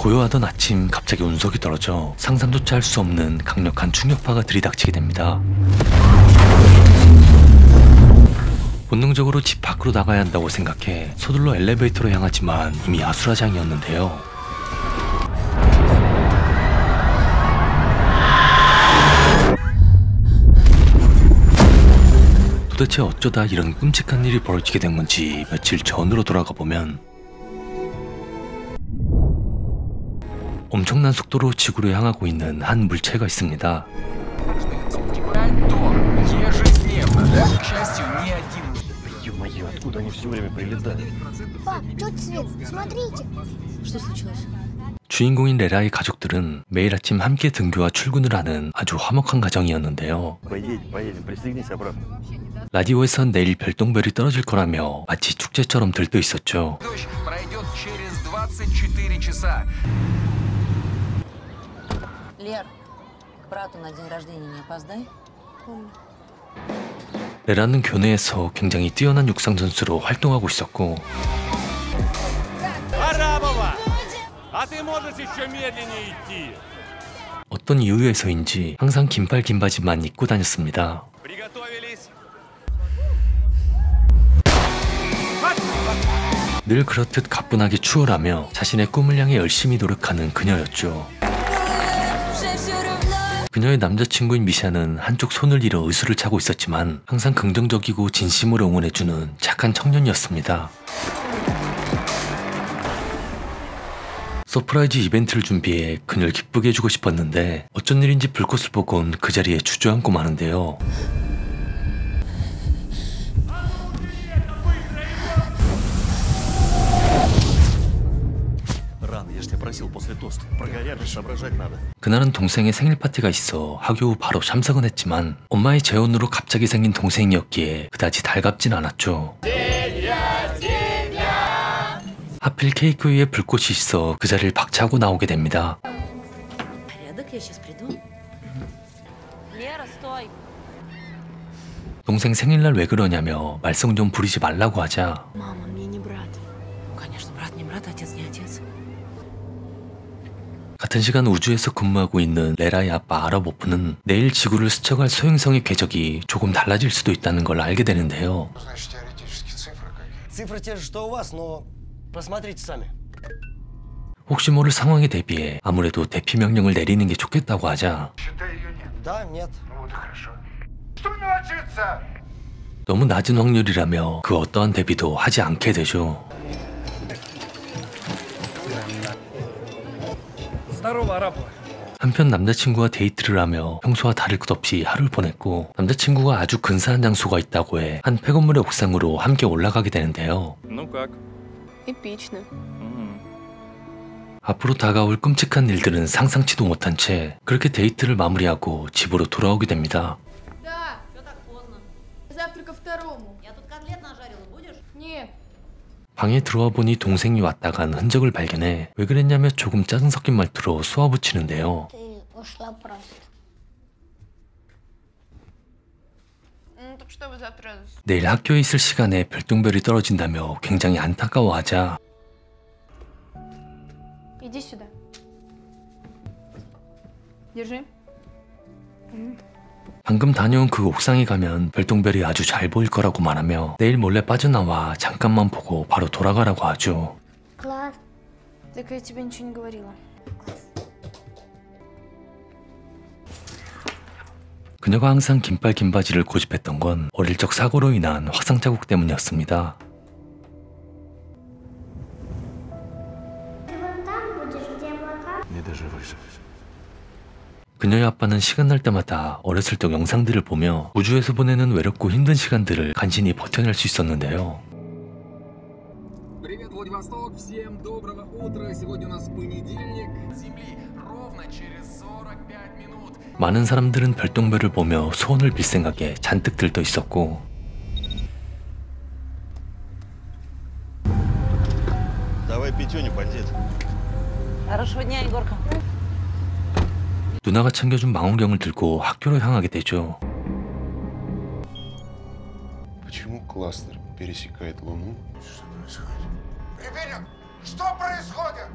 고요하던 아침 갑자기 운석이 떨어져 상상조차 할 수 없는 강력한 충격파가 들이닥치게 됩니다. 본능적으로 집 밖으로 나가야 한다고 생각해 서둘러 엘리베이터로 향하지만 이미 아수라장이었는데요. 도대체 어쩌다 이런 끔찍한 일이 벌어지게 된 건지 며칠 전으로 돌아가 보면 엄청난 속도로 지구로 향하고 있는 한 물체가 있습니다. 주인공인 레라의 가족들은 매일 아침 함께 등교와 출근을 하는 아주 화목한 가정이었는데요. 라디오에선 내일 별똥별이 떨어질 거라며 마치 축제처럼 들떠 있었죠. 레라는 교내에서 굉장히 뛰어난 육상 선수로 활동하고 있었고 어떤 이유에서인지 항상 긴팔 긴 바지만 입고 다녔습니다. 늘 그렇듯 가뿐하게 추월하며 자신의 꿈을 향해 열심히 노력하는 그녀였죠. 그녀의 남자친구인 미샤는 한쪽 손을 잃어 의수를 차고 있었지만 항상 긍정적이고 진심으로 응원해주는 착한 청년이었습니다. 서프라이즈 이벤트를 준비해 그녀를 기쁘게 해주고 싶었는데 어쩐 일인지 불꽃을 보곤 그 자리에 주저앉고 마는데요. 그날은 동생의 생일 파티가 있어 하교 후 바로 참석은 했지만 엄마의 재혼으로 갑자기 생긴 동생이었기에 그다지 달갑진 않았죠. 하필 케이크 위에 불꽃이 있어 그 자리를 박차고 나오게 됩니다. 동생 생일날 왜 그러냐며 말썽 좀 부리지 말라고 하자 같은 시간 우주에서 근무하고 있는 레라의 아빠 아라보프는 내일 지구를 스쳐갈 소행성의 궤적이 조금 달라질 수도 있다는 걸 알게 되는데요. 혹시 모를 상황에 대비해 아무래도 대피 명령을 내리는 게 좋겠다고 하자 너무 낮은 확률이라며 그 어떠한 대비도 하지 않게 되죠. 한편 남자친구와 데이트를 하며 평소와 다를 것 없이 하루를 보냈고 남자친구가 아주 근사한 장소가 있다고 해 한 폐건물의 옥상으로 함께 올라가게 되는데요. 앞으로 다가올 끔찍한 일들은 상상치도 못한 채 그렇게 데이트를 마무리하고 집으로 돌아오게 됩니다. 방에 들어와 보니 동생이 왔다 간 흔적을 발견해 왜 그랬냐며 조금 짜증 섞인 말투로 쏘아붙이는데요. 내일 학교에 있을 시간에 별똥별이 떨어진다며 굉장히 안타까워하자 방금 다녀온 그 옥상에 가면 별똥별이 아주 잘 보일 거라고 말하며 내일 몰래 빠져나와 잠깐만 보고 바로 돌아가라고 하죠. 그녀가 항상 긴팔 긴 바지를 고집했던 건 어릴 적 사고로 인한 화상 자국 때문이었습니다. 그녀의 아빠는 시간 날 때마다 어렸을 적 영상들을 보며 우주에서 보내는 외롭고 힘든 시간들을 간신히 버텨낼 수 있었는데요. 많은 사람들은 별똥별을 보며 소원을 빌 생각에 잔뜩 들떠 있었고 누나가 챙겨준 망원경을 들고 학교로 향하게 되죠. Почему кластер пересекает Луну? Что происходит?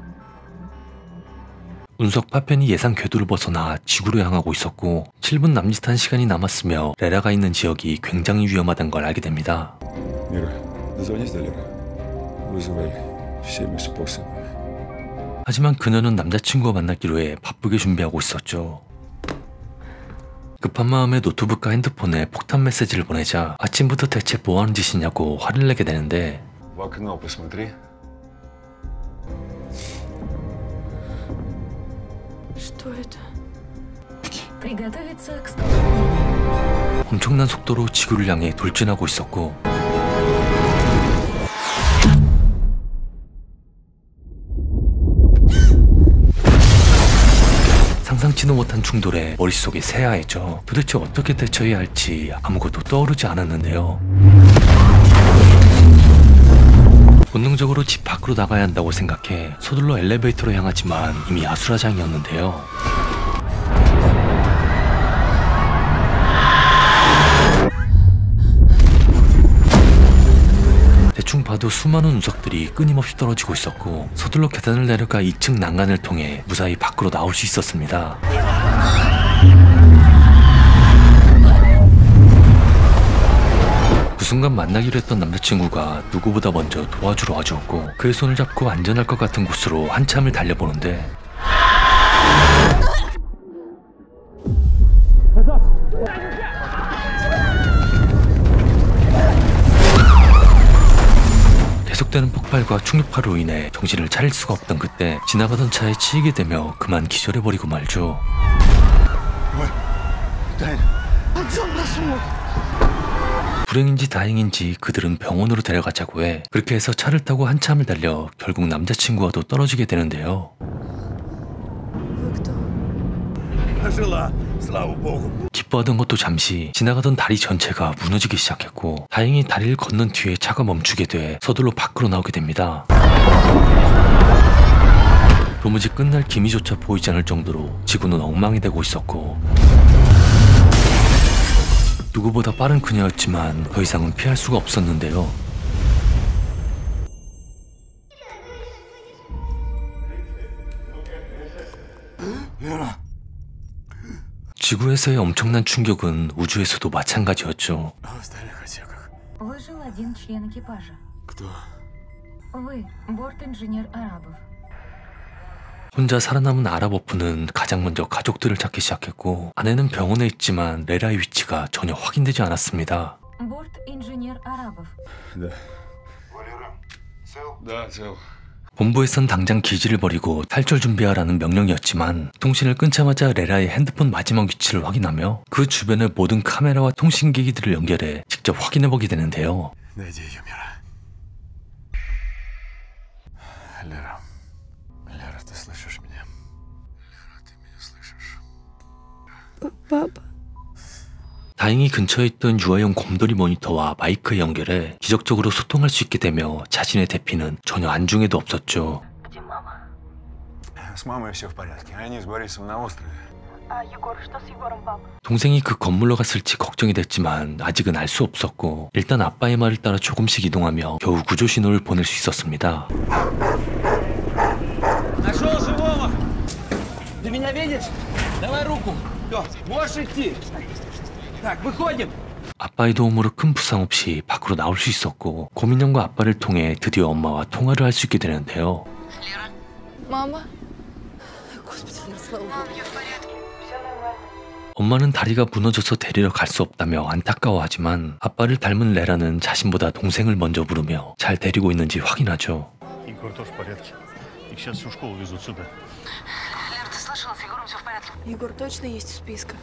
운석 파편이 예상 궤도를 벗어나 지구로 향하고 있었고 7분 남짓한 시간이 남았으며 레라가 있는 지역이 굉장히 위험하다는 걸 알게 됩니다. Мира, дозвонись до Леры. Вызывай всеми способами. 하지만 그녀는 남자친구와 만나기로 해 바쁘게 준비하고 있었죠. 급한 마음에 노트북과 핸드폰에 폭탄 메시지를 보내자 아침부터 대체 뭐하는 짓이냐고 화를 내게 되는데 В окно посмотри. Что это? Приготовиться к столкновению. 엄청난 속도로 지구를 향해 돌진하고 있었고 상상치도 못한 충돌에 머릿속이 새하얘져 도대체 어떻게 대처해야 할지 아무것도 떠오르지 않았는데요. 본능적으로 집 밖으로 나가야 한다고 생각해 서둘러 엘리베이터로 향하지만 이미 아수라장이었는데요. 대충 봐도 수많은 운석들이 끊임없이 떨어지고 있었고 서둘러 계단을 내려가 2층 난간을 통해 무사히 밖으로 나올 수 있었습니다. 그 순간 만나기로 했던 남자친구가 누구보다 먼저 도와주러 와주었고 그의 손을 잡고 안전할 것 같은 곳으로 한참을 달려보는데 계속되는 폭발과 충격파로 인해 정신을 차릴 수가 없던 그때 지나가던 차에 치이게 되며 그만 기절해버리고 말죠. 불행인지 다행인지 그들은 병원으로 데려가자고 해 그렇게 해서 차를 타고 한참을 달려 결국 남자친구와도 떨어지게 되는데요. Вы кто? Жила, слава богу. 기뻐하던 것도 잠시 지나가던 다리 전체가 무너지기 시작했고 다행히 다리를 건넌 뒤에 차가 멈추게 돼 서둘러 밖으로 나오게 됩니다. 도무지 끝날 기미조차 보이지 않을 정도로 지구는 엉망이 되고 있었고 누구보다 빠른 그녀였지만 더 이상은 피할 수가 없었는데요. 지구에서의 엄청난 충격은 우주에서도 마찬가지였죠. А в остальных отсеках? Выжил один член экипажа. Кто? Вы, борт-инженер Арабов. 혼자 살아남은 아랍어프는 가장 먼저 가족들을 찾기 시작했고 아내는 병원에 있지만 레라의 위치가 전혀 확인되지 않았습니다. Борт-инженер Арабов. Да. Валера, цел? Да, цел. 본부에선 당장 기지를 버리고 탈출 준비하라는 명령이었지만 통신을 끊자마자 레라의 핸드폰 마지막 위치를 확인하며 그 주변의 모든 카메라와 통신기기들을 연결해 직접 확인해보게 되는데요. Найди ее, Мира. Лера. Лера, ты слышишь меня? Лера, ты меня слышишь? Папа. 다행히 근처에 있던 유아용 곰돌이 모니터와 마이크에 연결해 기적적으로 소통할 수 있게 되며 자신의 대피는 전혀 안중에도 없었죠. Где мама? С мамой все в порядке. Они с Борисом на острове. А Егор, что с Егором, пап? 동생이 그 건물로 갔을지 걱정이 됐지만 아직은 알 수 없었고 일단 아빠의 말을 따라 조금씩 이동하며 겨우 구조 신호를 보낼 수 있었습니다. Нашел живого! Ты меня видишь? Давай руку. Все, можешь идти. Так, выходим. 아빠의 도움으로 큰 부상 없이 밖으로 나올 수 있었고 고민형과 아빠를 통해 드디어 엄마와 통화를 할 수 있게 되는데요. Мама? Господи, Лера, слава богу. 엄마는 다리가 무너져서 데리러 갈 수 없다며 안타까워하지만 아빠를 닮은 레라는 자신보다 동생을 먼저 부르며 잘 데리고 있는지 확인하죠. Егор тоже в порядке. Их сейчас всю школу везут сюда. Лер, ты слышала, с Егором все в порядке? Егор точно есть в списках?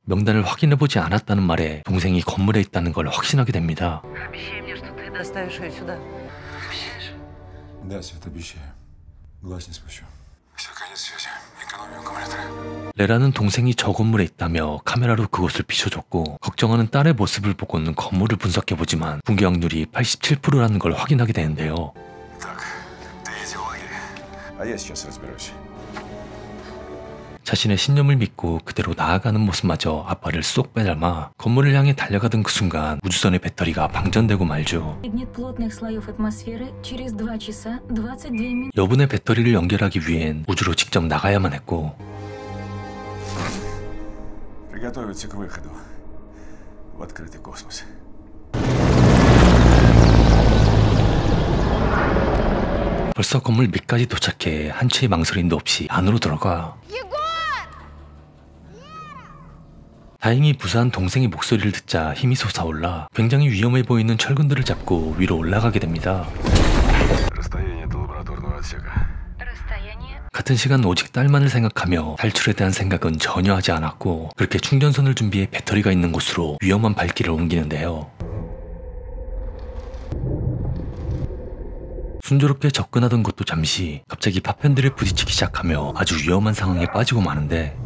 명단을 확인해보지 않았다는 말에 동생이 건물에 있다는 걸 확신하게 됩니다. Обещай мне, что ты доставишь ее сюда. Да, Свет, обещаю. Глаз не спущу. Все, конец связи. Экономию аккумулятора. 레라는 동생이 저 건물에 있다며 카메라로 그곳을 비춰줬고 걱정하는 딸의 모습을 보고는 건물을 분석해보지만 붕괴 확률이 87%라는 걸 확인하게 되는데요. Так, ты иди в лагерь. А я сейчас разберусь. 자신의 신념을 믿고 그대로 나아가는 모습마저 아빠를 쏙 빼닮아 건물을 향해 달려가던 그 순간 우주선의 배터리가 방전되고 말죠. Нет плотных слоев атмосферы через 2 часа 22 минуты. 여분의 배터리를 연결하기 위hen 우주로 직접 나가야만 했고 Приготовиться к выходу в открытый космос. 벌써 건물 밑까지 도착해 한치의 망설임도 없이 안으로 들어가 다행히 무사한 동생의 목소리를 듣자 힘이 솟아올라 굉장히 위험해 보이는 철근들을 잡고 위로 올라가게 됩니다. Расстояние до лабораторного отсека. Расстояние. 같은 시간 오직 딸만을 생각하며 탈출에 대한 생각은 전혀 하지 않았고 그렇게 충전선을 준비해 배터리가 있는 곳으로 위험한 발길을 옮기는데요. 순조롭게 접근하던 것도 잠시 갑자기 파편들에 부딪히기 시작하며 아주 위험한 상황에 빠지고 마는데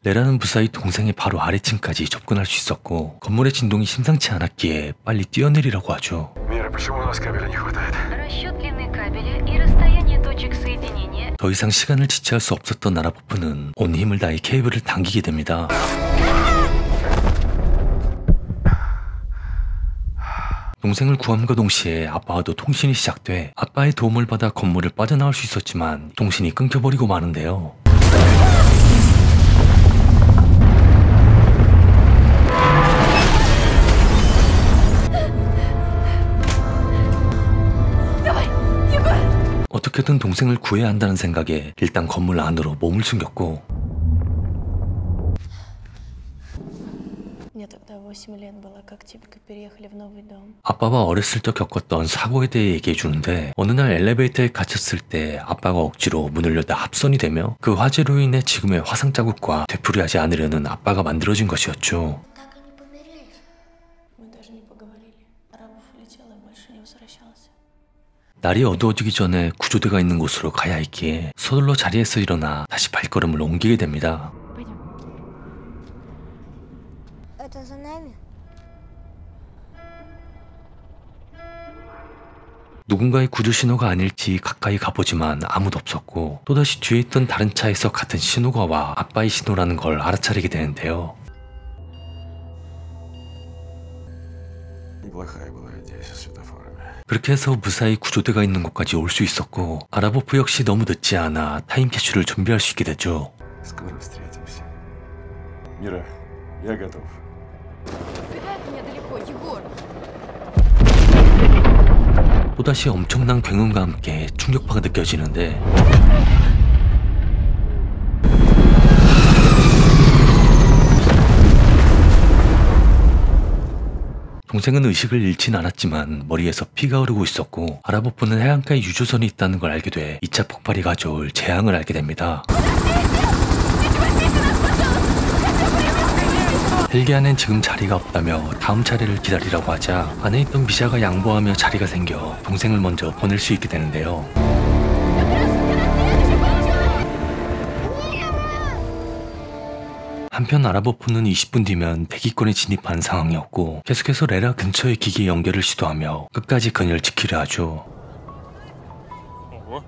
레라는 무사히 동생의 바로 아래층까지 접근할 수 있었고 건물의 진동이 심상치 않았기에 빨리 뛰어내리라고 하죠. Мира, почему у нас кабеля не хватает? Расчет длины кабеля и расстояние точек соединения. 더 이상 시간을 지체할 수 없었던 아라포프는 온 힘을 다해 케이블을 당기게 됩니다. 동생을 구함과 동시에 아빠와도 통신이 시작돼 아빠의 도움을 받아 건물을 빠져나올 수 있었지만 통신이 끊겨버리고 마는데요. 어떻게든 동생을 구해야 한다는 생각에 일단 건물 안으로 몸을 숨겼고 Мне тогда 8 лет было, как Типка переехали в новый дом. 아빠와 어렸을 적 겪었던 사고에 대해 얘기해 주는데 어느 날 엘리베이터에 갇혔을 때 아빠가 억지로 문을 열다 합선이 되며 그 화재로 인해 지금의 화상 자국과 되풀이하지 않으려는 아빠가 만들어진 것이었죠. Так и не помирились. Мы даже не поговорили. Арабов улетел и больше не возвращался. 날이 어두워지기 전에 구조대가 있는 곳으로 가야 했기에 서둘러 자리에서 일어나 다시 발걸음을 옮기게 됩니다. Это за нами? 누군가의 구조 신호가 아닐지 가까이 가보지만 아무도 없었고 또다시 뒤에 있던 다른 차에서 같은 신호가 와 아빠의 신호라는 걸 알아차리게 되는데요. Неплохая была идея со светофорами. 그렇게 해서 무사히 구조대가 있는 곳까지 올 수 있었고 아라보프 역시 너무 늦지 않아 타임캐슐을 준비할 수 있게 되죠. Скоро встретимся. Мира, я готов. Убегай от меня далеко, Егор! 또다시 엄청난 굉음과 함께 충격파가 느껴지는데 동생은 의식을 잃진 않았지만 머리에서 피가 흐르고 있었고 아라보프는 해안가에 유조선이 있다는 걸 알게 돼 2차 폭발이 가져올 재앙을 알게 됩니다. 헬기 안엔 지금 자리가 없다며 다음 차례를 기다리라고 하자 안에 있던 미샤가 양보하며 자리가 생겨 동생을 먼저 보낼 수 있게 되는데요. 한편 아라보프는 20분 뒤면 대기권에 진입한 상황이었고 계속해서 레라 근처의 기기 연결을 시도하며 끝까지 그녀를 지키려 하죠. Ого.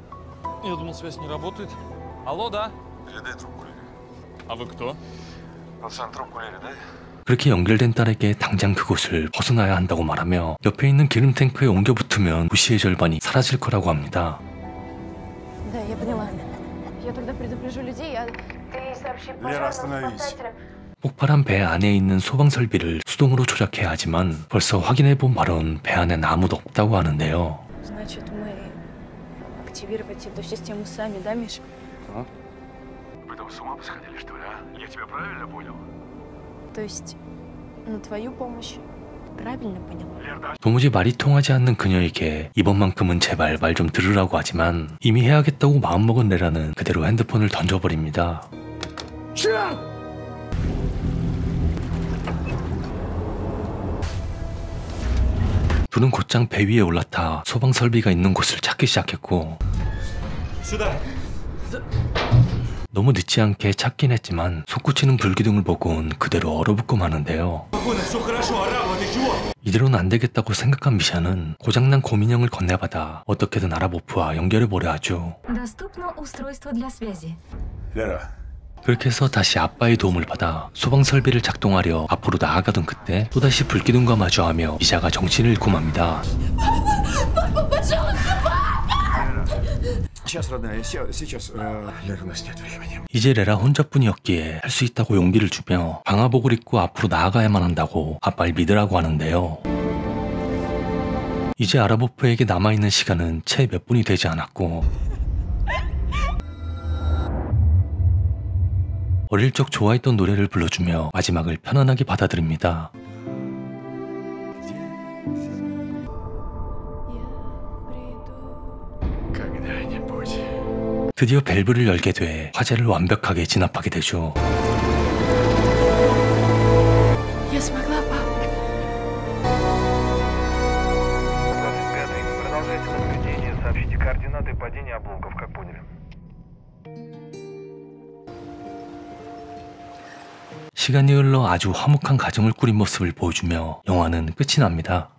Я думал, связь не работает. Алло, да? Передай трубку Лере. А вы кто? Пацан, трубку Лере дай. 그렇게 연결된 딸에게 당장 그곳을 벗어나야 한다고 말하며 옆에 있는 기름 탱크에 옮겨 붙으면 부시의 절반이 사라질 거라고 합니다. Да, я поняла. Я тогда предупрежу людей, а... Ты сообщи Лера, остановись. 폭발한 배 안에 있는 소방 설비를 수동으로 조작해야 하지만 벌써 확인해본 바론 배 안엔 아무도 없다고 하는데요. Значит, мы активировать эту систему сами, да, Миш? Вы там с ума посходили, что ли, а? Я тебя правильно понял? То есть, на твою помощь. Правильно поняла? 도무지 말이 통하지 않는 그녀에게 이번만큼은 제발 말 좀 들으라고 하지만 이미 해야겠다고 마음먹은 레라는 그대로 핸드폰을 던져버립니다. 둘은 곧장 배 위에 올라타 소방 설비가 있는 곳을 찾기 시작했고 너무 늦지 않게 찾긴 했지만 솟구치는 불기둥을 보곤 그대로 얼어붙고 마는데요. 이대로는 안 되겠다고 생각한 미샤는 고장난 고민형을 건네받아 어떻게든 아랍오프와 연결해보려 하죠. Доступно устройство для связи. Лера, 그렇게 해서 다시 아빠의 도움을 받아 소방 설비를 작동하려 앞으로 나아가던 그때 또다시 불기둥과 마주하며 미샤가 정신을 잃고 맙니다. сейчас, родная, сейчас. Лера, у нас нет времени. 이제 레라 혼자뿐이었기에 할 수 있다고 용기를 주며 방화복을 입고 앞으로 나아가야만 한다고 아빠를 믿으라고 하는데요. 이제 아랍오프에게 남아있는 시간은 채 몇 분이 되지 않았고 어릴 적 좋아했던 노래를 불러주며 마지막을 편안하게 받아들입니다. 드디어 밸브를 열게 돼 화재를 완벽하게 진압하게 되죠. Я смогла, пап. Продолжайте наблюдение. Сообщите координаты падения обломков, как поняли. 시간이 흘러 아주 화목한 가정을 꾸린 모습을 보여주며 영화는 끝이 납니다.